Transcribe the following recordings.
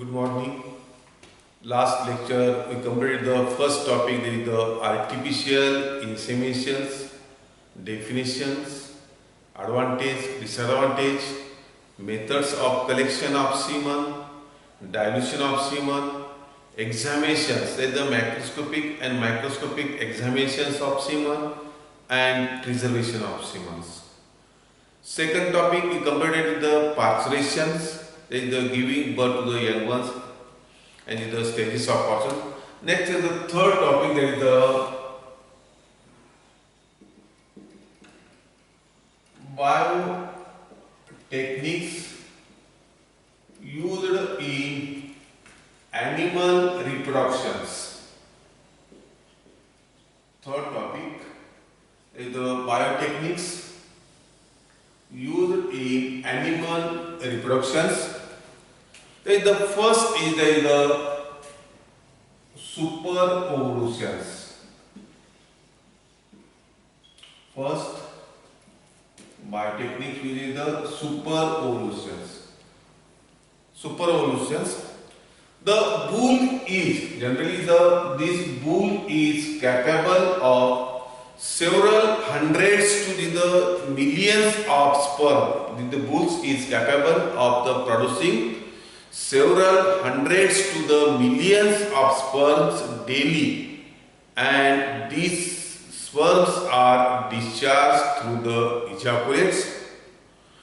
Good morning. Last lecture we completed the first topic, that is the artificial inseminations, definitions, advantage, disadvantage, methods of collection of semen, dilution of semen, examinations, that is the macroscopic and microscopic examinations of semen, and preservation of semen. Second topic we completed the parturitions, that is the giving birth to the young ones and the stages of parturition. Next is the third topic, that is the biotechniques used in animal reproductions. Third topic is the biotechniques used in animal reproductions. The first is the superovulations. First biotechnique using the superovulations. Superovulations. The bull is generally this bull is capable of several hundreds to the millions of sperm. The bull is capable of the producing several hundreds to the millions of sperms daily, and these sperms are discharged through the ejaculates.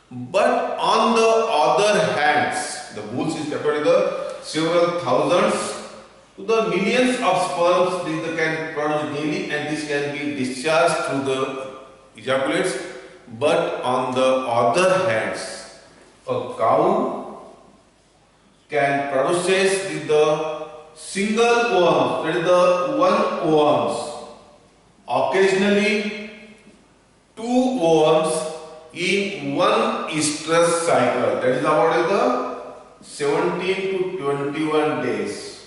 But on the other hand, the bull is capable of the several thousands to the millions of sperms they can produce daily, and this can be discharged through the ejaculates. But on the other hand, a cow can produce the single worms, that is the one worms, occasionally two worms in one estrus cycle, that is about the 17 to 21 days.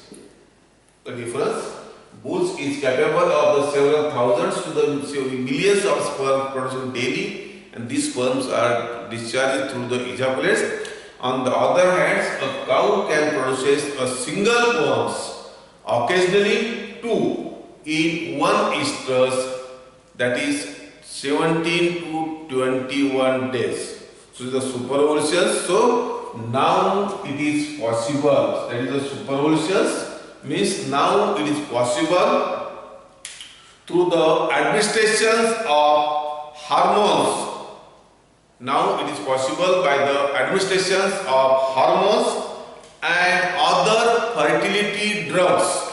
The difference, bulls is capable of the several thousands to the millions of sperm produced daily, and these sperms are discharged through the ejaculates. On the other hand, a cow can produce a single worms, occasionally two in one estrus, that is 17 to 21 days. So the superovulations. So now it is possible, that is the superovulations means now it is possible through the administrations of hormones. Now it is possible by the administrations of hormones and other fertility drugs.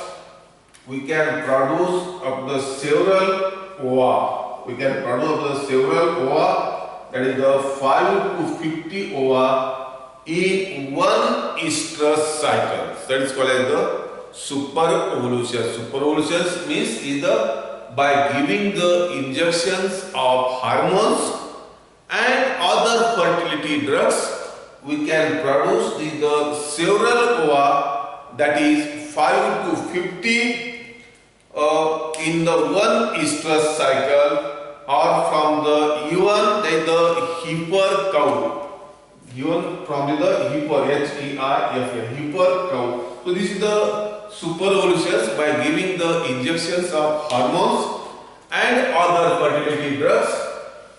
We can produce of the several ova. We can produce of the several ova, that is the 5 to 50 ova in one estrus cycle. That is called as the superovulation. Superovulation means is by giving the injections of hormones and other fertility drugs, we can produce the several ova, that is 5 to 50 in the one estrus cycle, or from the even the heifer cow. Even from the heifer, H-E-I-F-A, heifer cow. So this is the superovulations by giving the injections of hormones and other fertility drugs.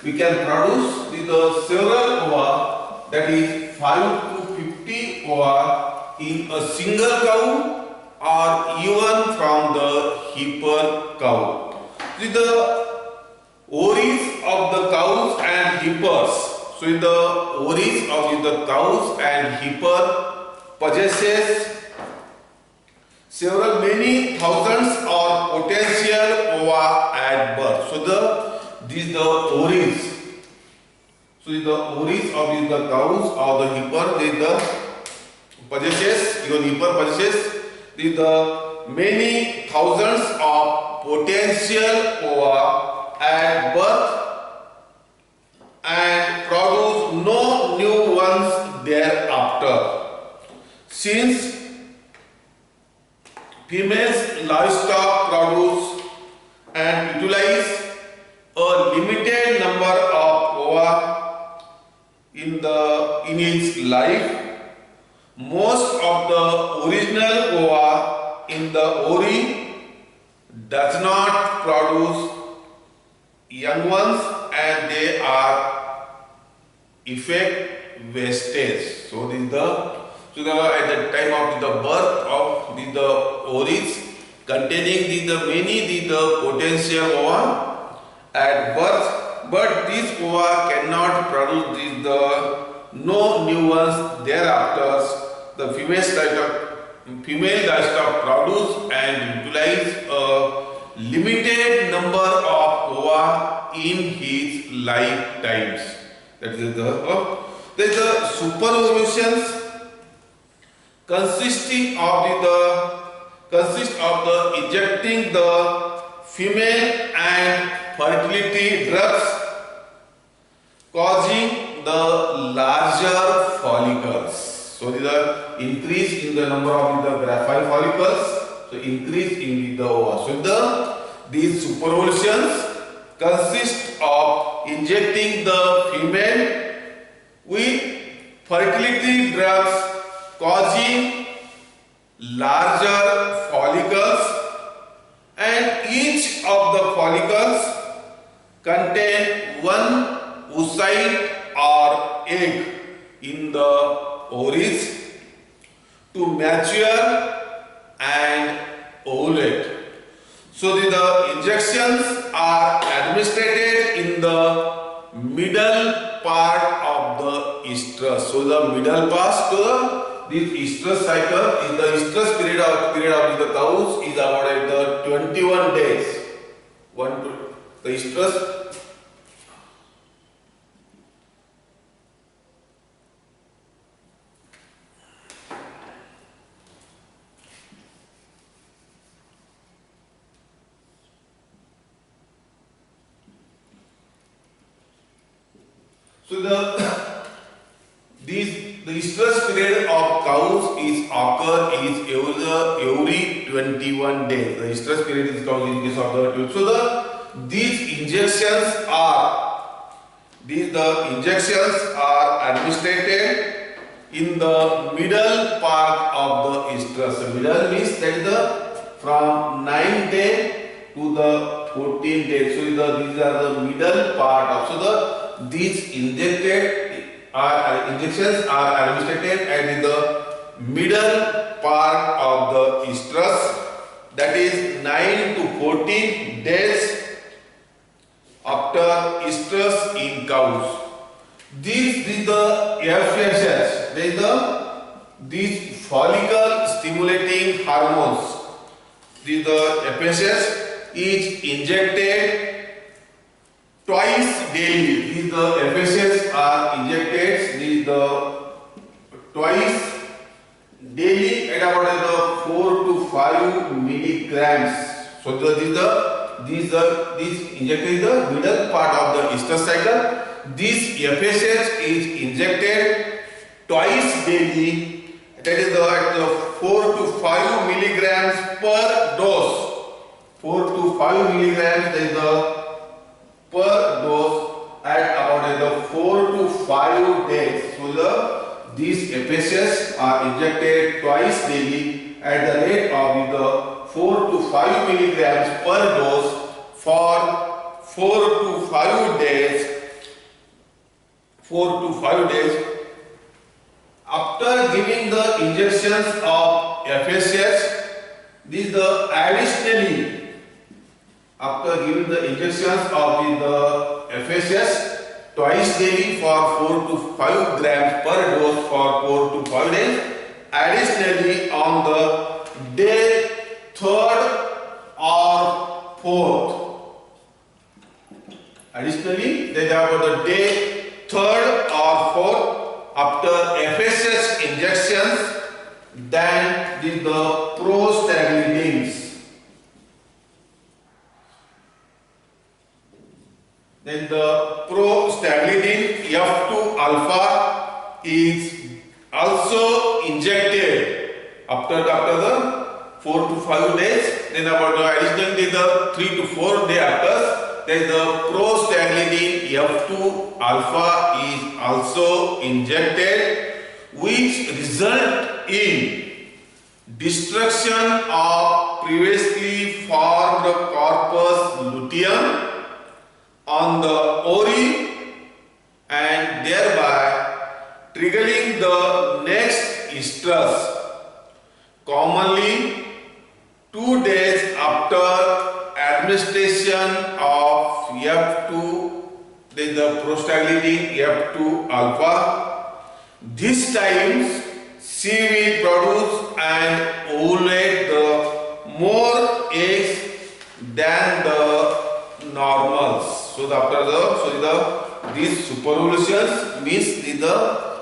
We can produce the several ova, that is 5 to 50 ova in a single cow, or even from the heifer cow. This is the ovaries of the cows and heifers. So the ovaries of the cows and heifer possesses several many thousands of potential ova at birth. So these the ovaries. So the ovaries of the cows or the heifer, they the possesses, even heifer possesses the many thousands of potential ova at birth and produce no new ones thereafter. Since females livestock produce and utilize a limited number of ova in its life, most of the original ova in the ovary does not produce young ones, and they are effect wastage. So this is at the time of the birth of the ovaries containing the many the potential ova at birth, but this ova cannot produce the no new ones thereafter. The female livestock produce and utilize a limited number of ova in his lifetimes. That is there is the superovulations consist of the injecting the female and fertility drugs causing the larger follicles. So the increase in the number of the graphite follicles, so increase in the ova. So these superovulations consist of injecting the female with fertility drugs causing larger follicles, and each of the follicles contain one oocyte or egg in the ovaries to mature and ovulate. So the injections are administered in the middle part of the estrus. So the middle part to this estrus cycle is the estrus period of the cows is about the 21 days. The estrus. So the estrus period of cows is every 21 days. The estrus period is called in case of the so these injections are administered in the middle part of the estrus. So middle means that is from 9 day to the 14 days. So these are the middle part of these injections are administered at the middle part of the estrus, that is 9 to 14 days after estrus in cows. These the FSH, these follicle stimulating hormones. The FSH is injected twice daily. These the FSH are injected twice daily at about 4 to 5 milligrams. So these injected in the middle part of the estrus cycle. This FSH is injected twice daily. That is at 4 to 5 milligrams per dose. 4 to 5 milligrams, that is per dose at about 4 to 5 days. So these FSH are injected twice daily at the rate of 4 to 5 milligrams per dose for 4 to 5 days. 4 to 5 days. After giving the injections of FSH, after giving the injections of the FSH twice daily for 4 to 5 grams per dose for 4 to 5 days, additionally on the day 3rd or 4th. Additionally, they have the day 3rd or 4th after FSH injections, then the prostaglandins. Then the prostaglandin F2 alpha is also injected after the 4 to 5 days. Then about additionally the 3 to 4 day after, then the prostaglandin F2 alpha is also injected which result in destruction of previously formed corpus luteum on the ovary and thereby triggering the next estrus. Commonly 2 days after administration of F2, the prostaglandin F2 alpha. This times she will produce and ovulate the more eggs than the normals. So these superovulations means the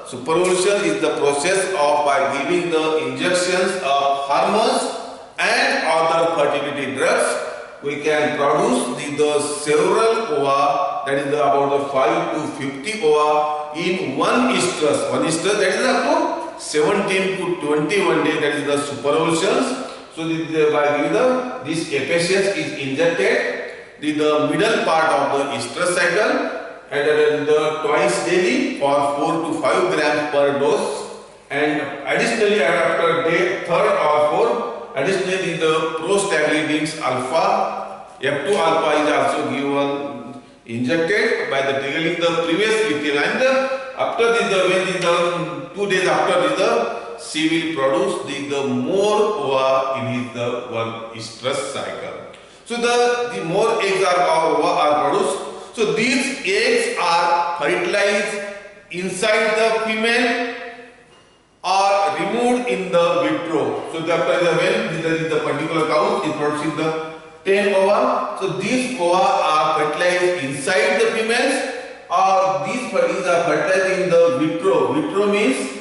superovulation is the process of by giving the injections of hormones and other fertility drugs, we can produce the several ova, that is about the 5 to 50 ova in one estrus. One estrus, that is up to 17 to 21 days, that is the superovulations. So by giving this apiaceous is injected the middle part of the estrus cycle and twice daily for 4 to 5 grams per dose, and additionally after day 3rd or 4th, additionally the prostaglandins alpha, F2 alpha is also given injected by the triggering the previous luteum, and after this when 2 days after this she will produce the more ova in his one estrus cycle. So the more eggs are produced. So these eggs are fertilized inside the female or removed in the vitro. So after when the particular cow is producing the 10 ova, so these ova are fertilized inside the females or these are fertilized in the vitro. Vitro means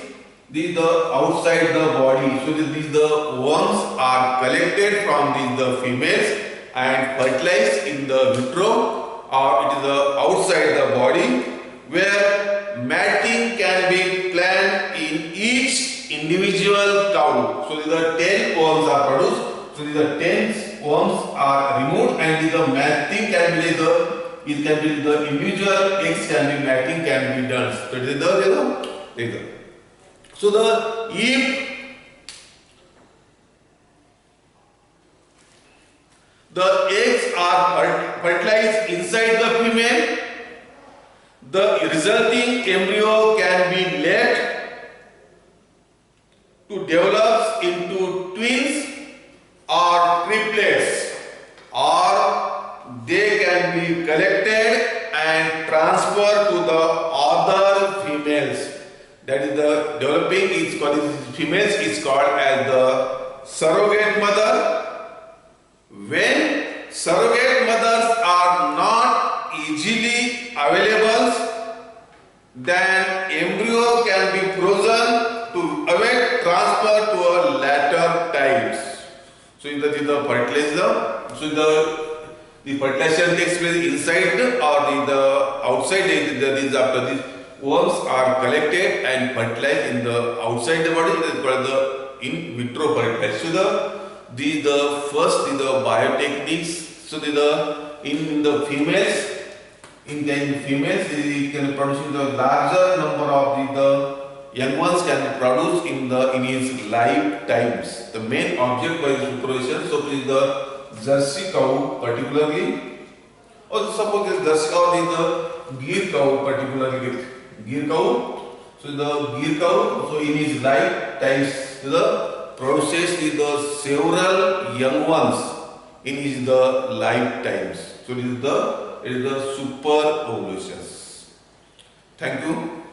the outside the body. So these the worms are collected from the females and fertilized in the vitro, or it is outside the body, where mating can be planned in each individual cow. So the 10 worms are produced. So the 10 worms are removed, and the mating can be the individual eggs can be mating can be done. So it is so if the eggs are fertilized inside the female, the resulting embryo can be let to develop into twins or triplets, or they can be collected and transferred to the other females. That is the developing is called females is called as the surrogate mother. When surrogate mothers are not easily available, then embryo can be frozen to await transfer to a later times. So that is the fertilization. So the fertilization takes place inside or the outside. That is after these worms are collected and fertilized in the outside the body. That is called the in vitro fertilization. So the first is the biotechniques. So in the females, it can produce the larger number of the young ones can be produced in his lifetimes. The main object by supervision. So is the Jersey cow particularly, or suppose this Jersey cow is the Gir cow particularly. Gir cow. So the Gir cow. So in his lifetimes the produces the several young ones in his lifetimes. So it is the super ovulations. Thank you.